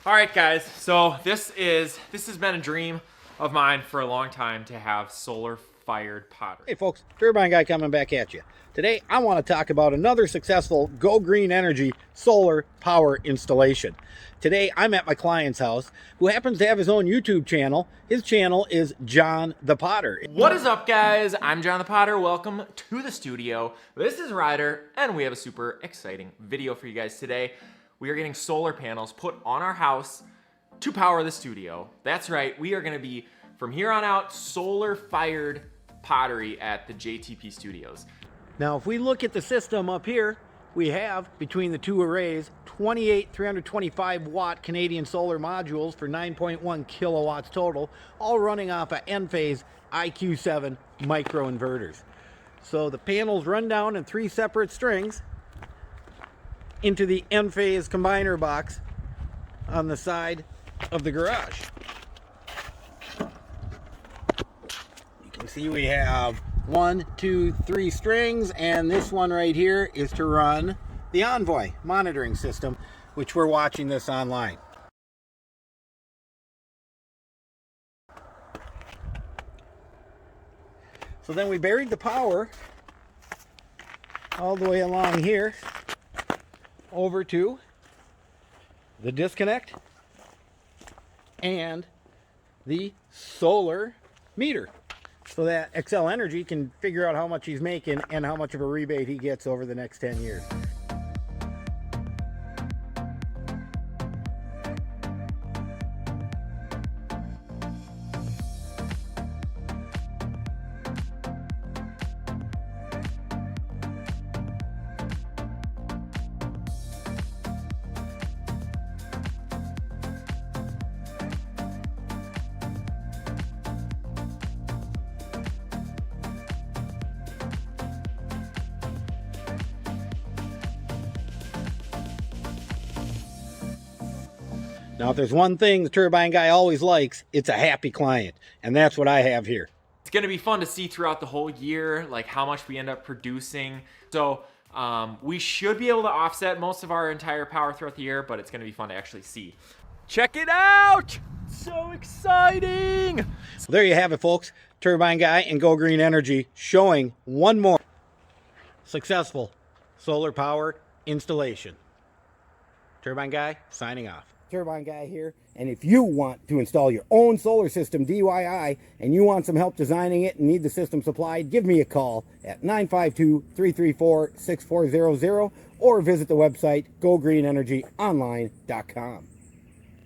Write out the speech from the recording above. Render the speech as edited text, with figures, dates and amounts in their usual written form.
All right, guys, so this has been a dream of mine for a long time to have solar-fired pottery. Hey folks, Turbine Guy coming back at you. Today I want to talk about another successful Go Green Energy solar power installation. Today I'm at my client's house who happens to have his own YouTube channel. His channel is John the Potter. What is up, guys? I'm John the Potter. Welcome to the studio. This is Ryder, and we have a super exciting video for you guys today. We are getting solar panels put on our house to power the studio. That's right, we are gonna be, from here on out, solar-fired pottery at the JTP Studios. Now, if we look at the system up here, we have, between the two arrays, 28 325 watt Canadian solar modules for 9.1 kilowatts total, all running off of Enphase IQ7 microinverters. So the panels run down in 3 separate strings into the Enphase combiner box on the side of the garage. You can see we have 1, 2, 3 strings, and this one right here is to run the Envoy monitoring system, which we're watching this online. So then we buried the power all the way along here over to the disconnect and the solar meter, so that Xcel Energy can figure out how much he's making and how much of a rebate he gets over the next 10 years. Now, if there's one thing the Turbine Guy always likes, it's a happy client. And that's what I have here. It's gonna be fun to see throughout the whole year, like how much we end up producing. So we should be able to offset most of our entire power throughout the year, but it's gonna be fun to actually see. Check it out! So exciting! So there you have it, folks. Turbine Guy and Go Green Energy showing one more successful solar power installation. Turbine Guy signing off. Turbine Guy here, and if you want to install your own solar system DIY and you want some help designing it and need the system supplied, give me a call at 952-334-6400 or visit the website gogreenenergyonline.com.